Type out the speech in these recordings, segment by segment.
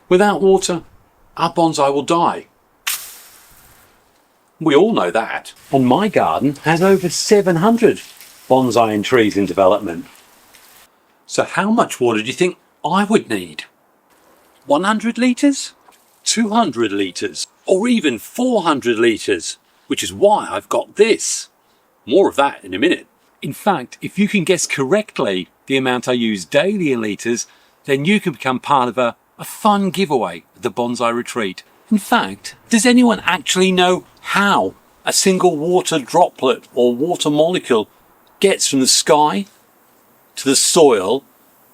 Without water, our bonsai will die. We all know that. And my garden has over 700 bonsai and trees in development. So how much water do you think I would need? 100 litres? 200 litres? Or even 400 litres? Which is why I've got this. More of that in a minute. In fact, if you can guess correctly the amount I use daily in litres, then you can become part of a fun giveaway at the Bonsai Retreat. In fact, does anyone actually know how a single water droplet or water molecule gets from the sky to the soil,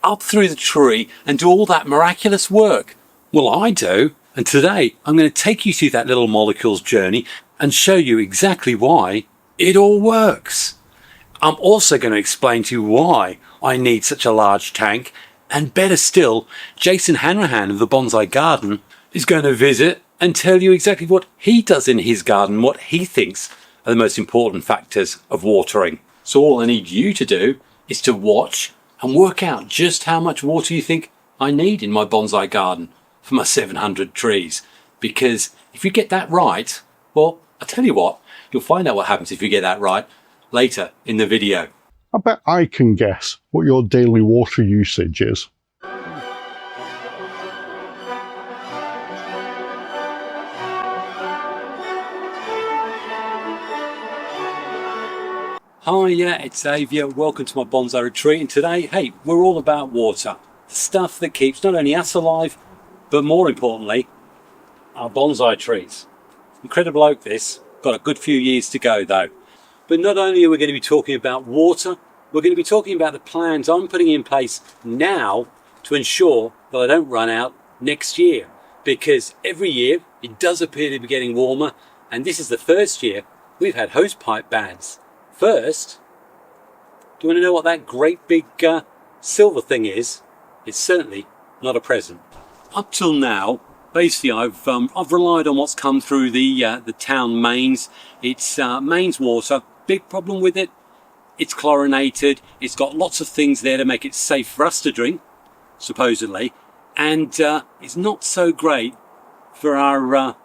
up through the tree, and do all that miraculous work? Well, I do. And today I'm going to take you through that little molecule's journey and show you exactly why it all works. I'm also going to explain to you why I need such a large tank. And better still, Jason Hanrahan of TheBonsaiGarden is going to visit and tell you exactly what he does in his garden, what he thinks are the most important factors of watering. So all I need you to do is to watch and work out just how much water you think I need in my bonsai garden for my 700 trees. Because if you get that right, well, I'll tell you what, you'll find out what happens if you get that right later in the video. I bet I can guess what your daily water usage is. Hi, it's Xavier. Welcome to my bonsai retreat. And today, hey, we're all about water. The stuff that keeps not only us alive, but more importantly, our bonsai trees. Incredible oak this. Got a good few years to go though. But not only are we going to be talking about water, we're going to be talking about the plans I'm putting in place now to ensure that I don't run out next year. Because every year it does appear to be getting warmer, and this is the first year we've had hosepipe bans. First, do you want to know what that great big silver thing is? It's certainly not a present. Up till now, basically I've relied on what's come through the town mains. It's mains water. Big problem with it, it's chlorinated. It's got lots of things there to make it safe for us to drink, supposedly, and it's not so great for our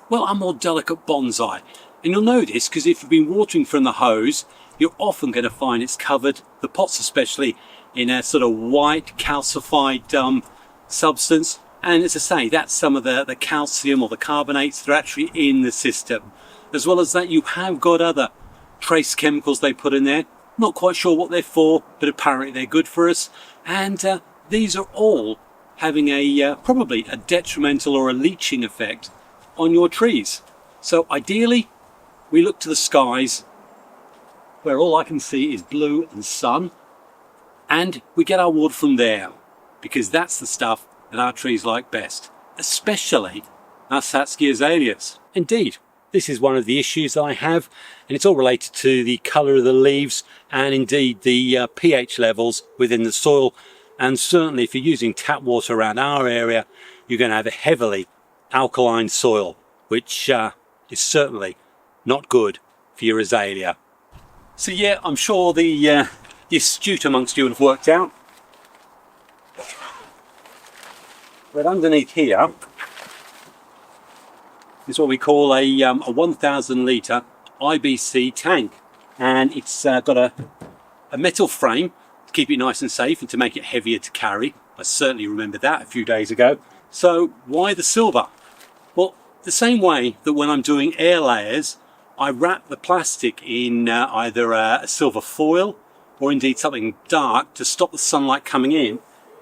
more delicate bonsai. And you'll know this because if you've been watering from the hose, you're often going to find it's covered, the pots especially, in a sort of white calcified substance. And as I say, that's some of the calcium or the carbonates that are actually in the system. As well as that, you have got other trace chemicals they put in there. Not quite sure what they're for, but apparently they're good for us. And these are all having probably a detrimental or a leaching effect on your trees. So ideally, we look to the skies where all I can see is blue and sun, and we get our water from there because that's the stuff that our trees like best, especially our Satsuki azaleas. Indeed, this is one of the issues that I have, and it's all related to the colour of the leaves and indeed the pH levels within the soil. And certainly if you're using tap water around our area, you're going to have a heavily alkaline soil, which is certainly not good for your azalea. So yeah, I'm sure the astute amongst you have worked out. But underneath here is what we call a 1,000 litre IBC tank, and it's got a metal frame to keep it nice and safe and to make it heavier to carry. I certainly remember that a few days ago. So why the silver? Well, the same way that when I'm doing air layers, I wrap the plastic in either a silver foil or indeed something dark to stop the sunlight coming in.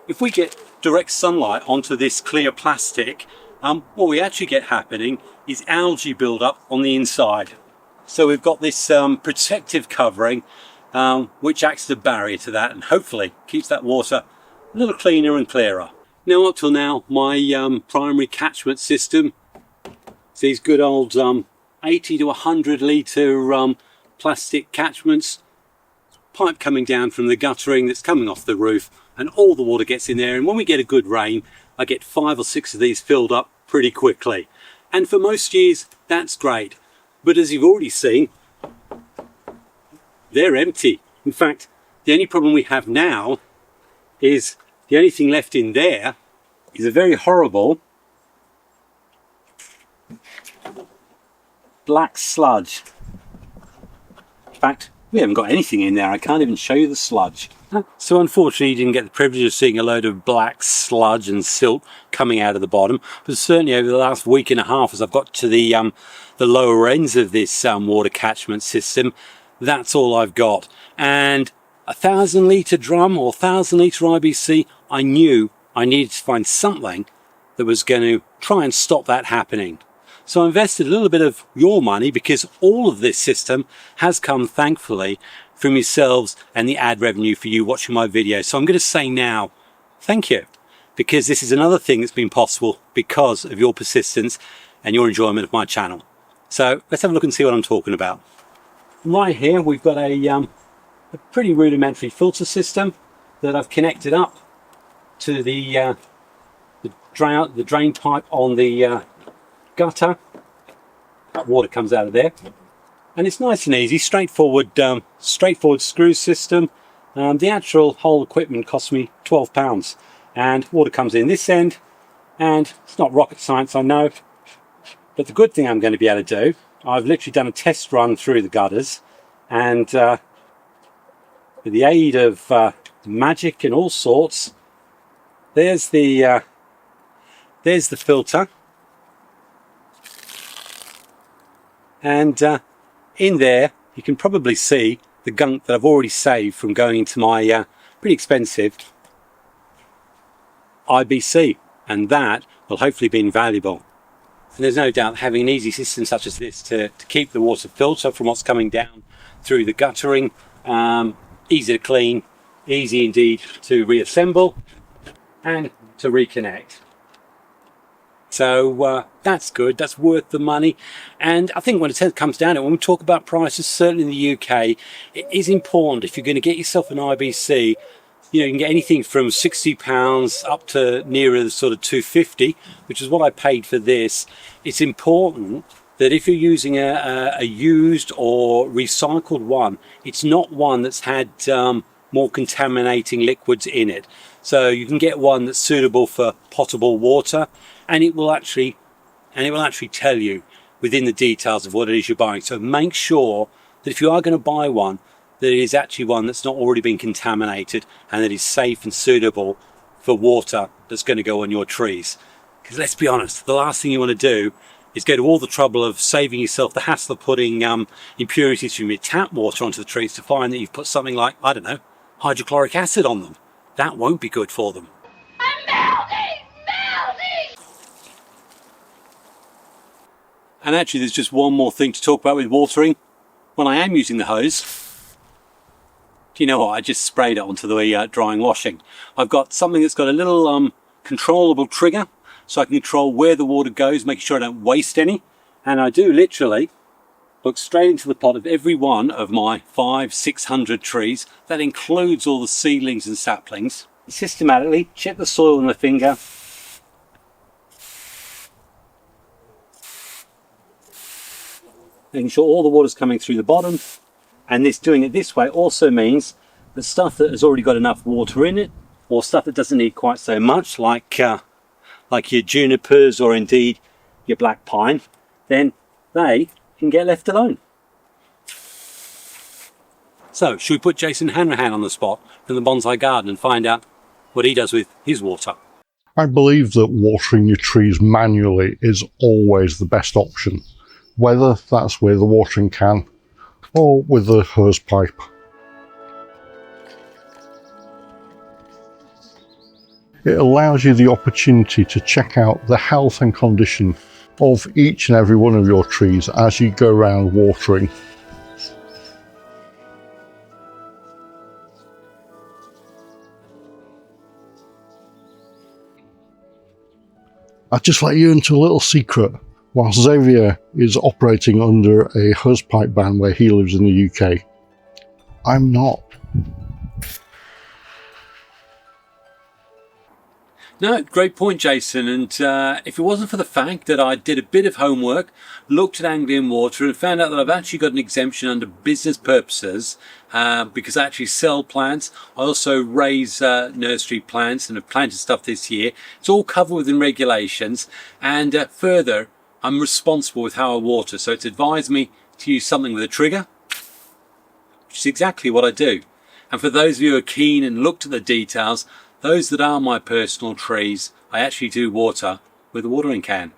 If we get direct sunlight onto this clear plastic, what we actually get happening is algae build-up on the inside. So we've got this protective covering which acts as a barrier to that and hopefully keeps that water a little cleaner and clearer. Now up till now, my primary catchment system, these good old 80 to 100 litre plastic catchments, pipe coming down from the guttering that's coming off the roof, and all the water gets in there, and when we get a good rain I get 5 or 6 of these filled up pretty quickly, and for most years that's great. But as you've already seen, they're empty. In fact, the only problem we have now is the only thing left in there is a very horrible black sludge. In fact, we haven't got anything in there. I can't even show you the sludge. So unfortunately you didn't get the privilege of seeing a load of black sludge and silt coming out of the bottom, but certainly over the last week and a half, as I've got to the lower ends of this water catchment system, that's all I've got. And 1,000 litre drum or 1,000 litre IBC, I knew I needed to find something that was going to try and stop that happening. So I invested a little bit of your money, because all of this system has come, thankfully, from yourselves and the ad revenue for you watching my video. So I'm going to say now, thank you, because this is another thing that's been possible because of your persistence and your enjoyment of my channel. So let's have a look and see what I'm talking about. Right here we've got a pretty rudimentary filter system that I've connected up to the drain pipe on the gutter. That water comes out of there, and it's nice and easy, straightforward screw system. The actual whole equipment cost me £12, and water comes in this end, and it's not rocket science, I know, but the good thing I'm going to be able to do, I've literally done a test run through the gutters, and with the aid of magic and all sorts, there's the filter. And in there you can probably see the gunk that I've already saved from going into my pretty expensive IBC, and that will hopefully be invaluable. And there's no doubt having an easy system such as this to keep the water filter from what's coming down through the guttering, easy to clean, easy indeed to reassemble and to reconnect. So that's good, that's worth the money. And I think when it comes down to it, when we talk about prices, certainly in the UK, it is important, if you're going to get yourself an IBC, you know, you can get anything from £60 up to nearer the sort of £250, which is what I paid for this. It's important that if you're using a used or recycled one, it's not one that's had more contaminating liquids in it. So you can get one that's suitable for potable water, and it will actually tell you within the details of what it is you're buying. So make sure that if you are going to buy one, that it is actually one that's not already been contaminated, and that is safe and suitable for water that's going to go on your trees. Because let's be honest, the last thing you want to do is go to all the trouble of saving yourself the hassle of putting impurities from your tap water onto the trees to find that you've put something like, I don't know, hydrochloric acid on them. That won't be good for them. And actually there's just one more thing to talk about with watering. When I am using the hose, do you know what, I just sprayed it onto the drying washing. I've got something that's got a little controllable trigger, so I can control where the water goes, making sure I don't waste any. And I do literally look straight into the pot of every one of my 500-600 trees. That includes all the seedlings and saplings. Systematically check the soil with my finger. Making sure all the water's coming through the bottom. And doing it this way also means that stuff that has already got enough water in it, or stuff that doesn't need quite so much, like your junipers or indeed your black pine, then they can get left alone. So, should we put Jason Hanrahan on the spot from the Bonsai Garden and find out what he does with his water? I believe that watering your trees manually is always the best option, whether that's with a watering can or with a hose pipe. It allows you the opportunity to check out the health and condition of each and every one of your trees as you go around watering. I'll just let you into a little secret. Whilst Xavier is operating under a hosepipe ban where he lives in the UK, I'm not. No, great point, Jason. And if it wasn't for the fact that I did a bit of homework, looked at Anglian water and found out that I've actually got an exemption under business purposes because I actually sell plants. I also raise nursery plants and have planted stuff this year. It's all covered within regulations. And further, I'm responsible with how I water. So it's advised me to use something with a trigger, which is exactly what I do. And for those of you who are keen and looked at the details, those that are my personal trees, I actually do water with a watering can.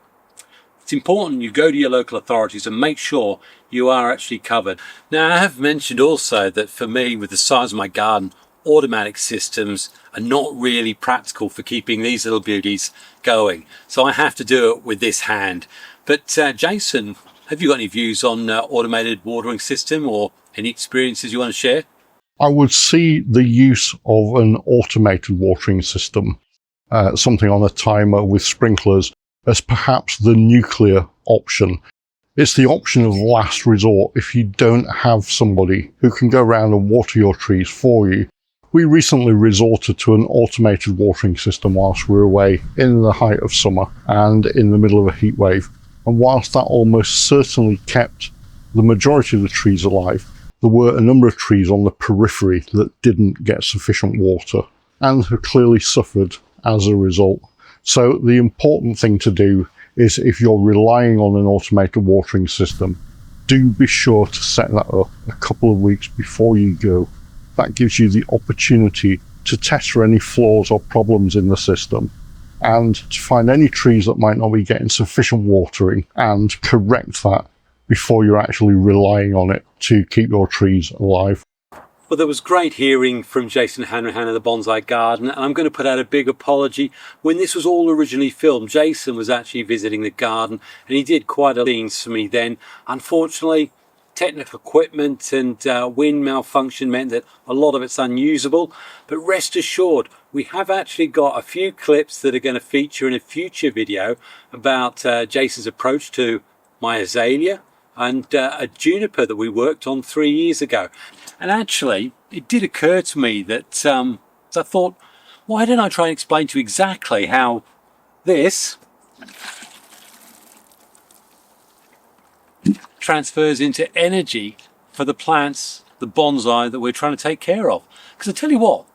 It's important you go to your local authorities and make sure you are actually covered. Now, I have mentioned also that for me, with the size of my garden, automatic systems are not really practical for keeping these little beauties going. So I have to do it with this hand. But Jason, have you got any views on automated watering system or any experiences you want to share? I would see the use of an automated watering system, something on a timer with sprinklers, as perhaps the nuclear option. It's the option of last resort if you don't have somebody who can go around and water your trees for you. We recently resorted to an automated watering system whilst we were away in the height of summer and in the middle of a heat wave. And whilst that almost certainly kept the majority of the trees alive, there were a number of trees on the periphery that didn't get sufficient water and have clearly suffered as a result. So the important thing to do is, if you're relying on an automated watering system, do be sure to set that up a couple of weeks before you go. That gives you the opportunity to test for any flaws or problems in the system and to find any trees that might not be getting sufficient watering and correct that before you're actually relying on it to keep your trees alive. Well, there was great hearing from Jason Hanrahan of the Bonsai Garden, and I'm going to put out a big apology. When this was all originally filmed, Jason was actually visiting the garden, and he did quite a scenes for me then. Unfortunately, technical equipment and wind malfunction meant that a lot of it's unusable, but rest assured, we have actually got a few clips that are going to feature in a future video about Jason's approach to my azalea and a juniper that we worked on 3 years ago. And actually, it did occur to me that I thought, why don't I try and explain to you exactly how this transfers into energy for the plants, the bonsai that we're trying to take care of. Because I tell you what,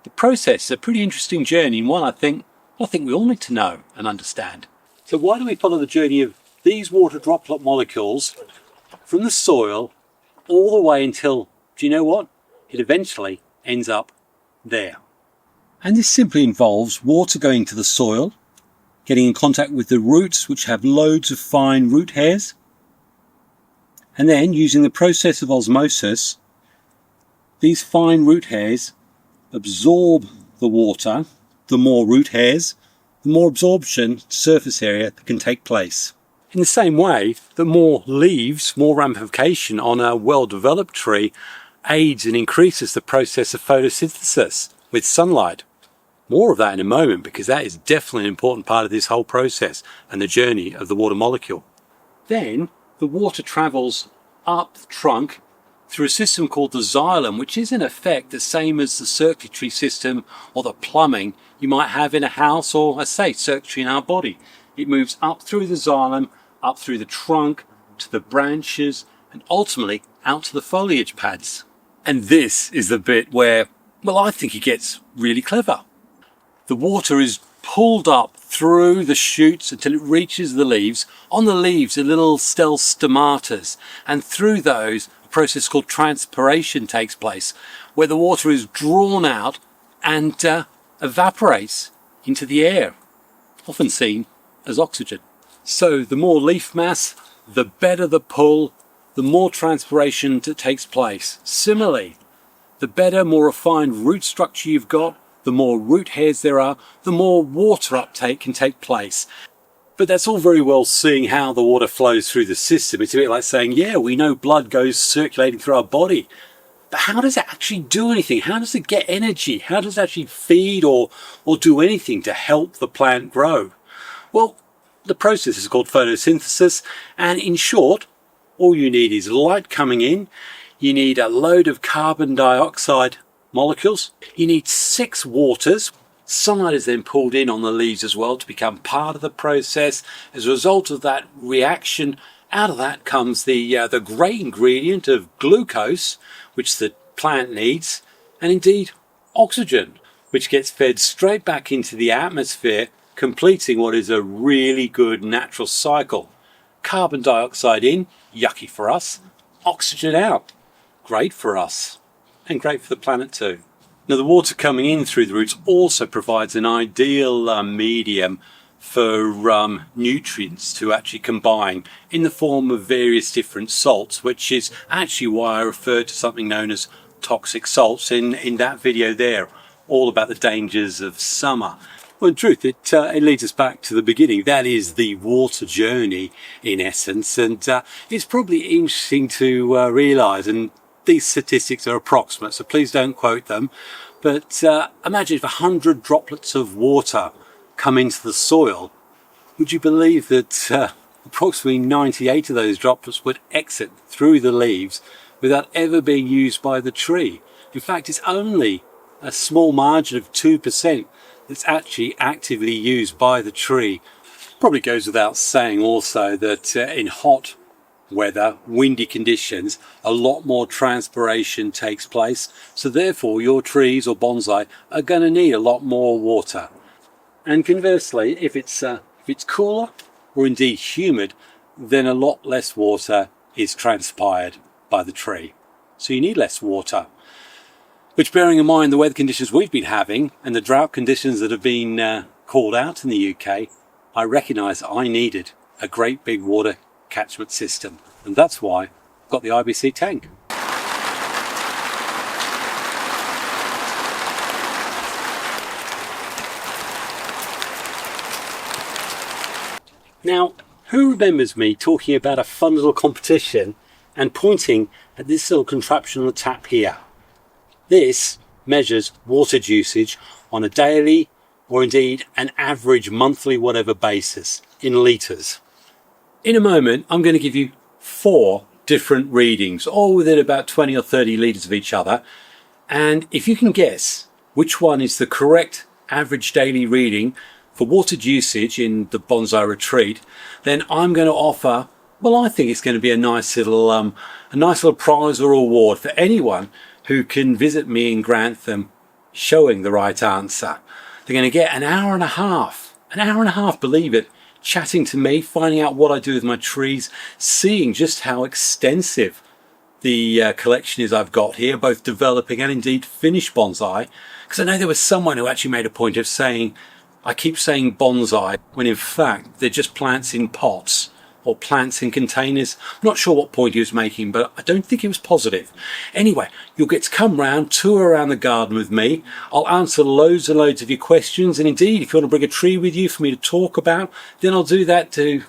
the process is a pretty interesting journey, and one I think we all need to know and understand. So why don't we follow the journey of these water droplet molecules from the soil all the way until, do you know what? It eventually ends up there. And this simply involves water going to the soil, getting in contact with the roots, which have loads of fine root hairs, and then using the process of osmosis, these fine root hairs absorb the water. The more root hairs, the more absorption surface area that can take place. In the same way, the more leaves, more ramification on a well-developed tree aids and increases the process of photosynthesis with sunlight. More of that in a moment, because that is definitely an important part of this whole process and the journey of the water molecule. Then the water travels up the trunk through a system called the xylem, which is in effect the same as the circulatory system or the plumbing you might have in a house, or, I say, circulatory in our body. It moves up through the xylem, up through the trunk, to the branches, and ultimately out to the foliage pads. And this is the bit where, well, I think it gets really clever. The water is pulled up through the shoots until it reaches the leaves. On the leaves are little stealth stomatas, and through those a process called transpiration takes place, where the water is drawn out and evaporates into the air, often seen as oxygen. So the more leaf mass, the better the pull, the more transpiration that takes place. Similarly, the better, more refined root structure you've got, the more root hairs there are, the more water uptake can take place. But that's all very well seeing how the water flows through the system. It's a bit like saying, yeah, we know blood goes circulating through our body, but how does it actually do anything? How does it get energy? How does it actually feed or do anything to help the plant grow? Well, the process is called photosynthesis, and in short, all you need is light coming in, you need a load of carbon dioxide molecules, you need 6 waters, Sunlight is then pulled in on the leaves as well to become part of the process. As a result of that reaction, out of that comes the great ingredient of glucose, which the plant needs, and indeed oxygen, which gets fed straight back into the atmosphere, completing what is a really good natural cycle. Carbon dioxide in, yucky for us. Oxygen out, great for us, and great for the planet too. Now, the water coming in through the roots also provides an ideal medium for nutrients to actually combine in the form of various different salts, which is actually why I referred to something known as toxic salts in that video there, all about the dangers of summer. Well, in truth, it leads us back to the beginning. That is the water journey, in essence, and it's probably interesting to realise, and these statistics are approximate, so please don't quote them, but imagine if 100 droplets of water come into the soil, would you believe that approximately 98 of those droplets would exit through the leaves without ever being used by the tree? In fact, it's only a small margin of 2% that's actually actively used by the tree. Probably goes without saying also that in hot weather, windy conditions, a lot more transpiration takes place, so therefore your trees or bonsai are going to need a lot more water. And conversely, if it's cooler or indeed humid, then a lot less water is transpired by the tree, so you need less water. Which, bearing in mind the weather conditions we've been having and the drought conditions that have been called out in the UK, I recognise I needed a great big water catchment system, and that's why I've got the IBC tank. Now, who remembers me talking about a fun little competition and pointing at this little contraption on the tap here? This measures water usage on a daily or indeed an average monthly whatever basis in litres. In a moment, I'm going to give you 4 different readings, all within about 20 or 30 litres of each other. And if you can guess which one is the correct average daily reading for water usage in the bonsai retreat, then I'm going to offer, well, I think it's going to be a nice little prize or award for anyone who can visit me in Grantham showing the right answer. They're going to get an hour and a half, believe it, chatting to me, finding out what I do with my trees, seeing just how extensive the collection is I've got here, both developing and indeed finished bonsai. Because I know there was someone who actually made a point of saying, I keep saying bonsai, when in fact they're just plants in pots or plants in containers. I'm not sure what point he was making, but I don't think it was positive. Anyway, you'll get to come round, tour around the garden with me. I'll answer loads and loads of your questions, and indeed, if you want to bring a tree with you for me to talk about, then I'll do that too.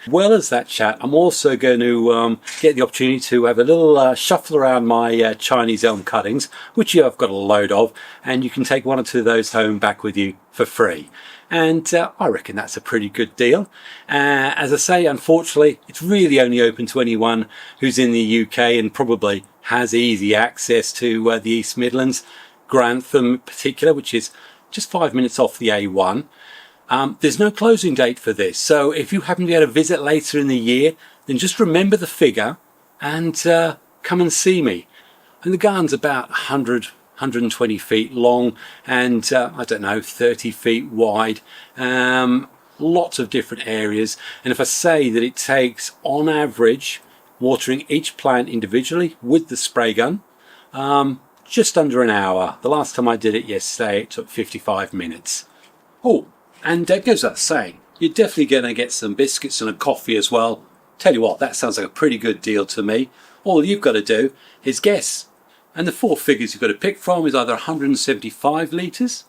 Well as that chat, I'm also going to get the opportunity to have a little shuffle around my Chinese elm cuttings, which I've got a load of, and you can take 1 or 2 of those home back with you for free. And I reckon that's a pretty good deal. As I say, unfortunately, it's really only open to anyone who's in the UK and probably has easy access to the East Midlands, Grantham in particular, which is just 5 minutes off the A1. There's no closing date for this, so if you happen to be able to visit later in the year, then just remember the figure and come and see me. And the garden's about 120 feet long and, 30 feet wide. Lots of different areas. And if I say that it takes, on average, watering each plant individually with the spray gun, just under an hour. The last time I did it yesterday, it took 55 minutes. Oh, and it goes without saying, you're definitely going to get some biscuits and a coffee as well. Tell you what, that sounds like a pretty good deal to me. All you've got to do is guess. And the 4 figures you've got to pick from is either 175 litres,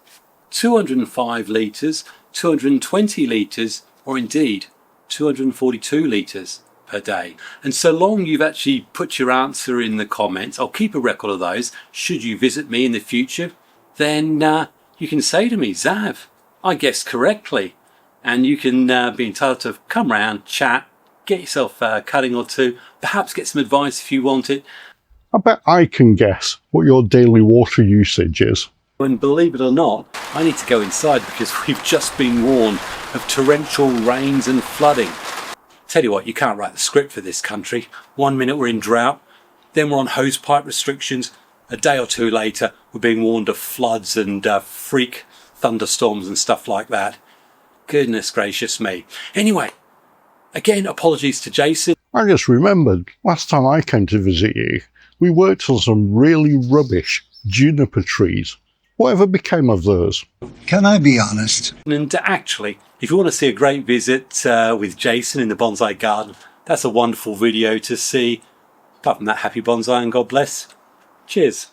205 litres, 220 litres, or indeed 242 litres per day. And so long you've actually put your answer in the comments, I'll keep a record of those. Should you visit me in the future, then you can say to me, Zav, I guessed correctly. And you can be entitled to come round, chat, get yourself a cutting or 2, perhaps get some advice if you want it. I bet I can guess what your daily water usage is. And believe it or not, I need to go inside because we've just been warned of torrential rains and flooding. Tell you what, you can't write the script for this country. 1 minute we're in drought, then we're on hosepipe restrictions. A day or two later, we're being warned of floods and freak thunderstorms and stuff like that. Goodness gracious me. Anyway, again, apologies to Jason. I just remembered, last time I came to visit you, we worked on some really rubbish juniper trees. Whatever became of those? Can I be honest? And actually, if you want to see a great visit with Jason in the bonsai garden, that's a wonderful video to see. Apart from that, happy bonsai and God bless. Cheers.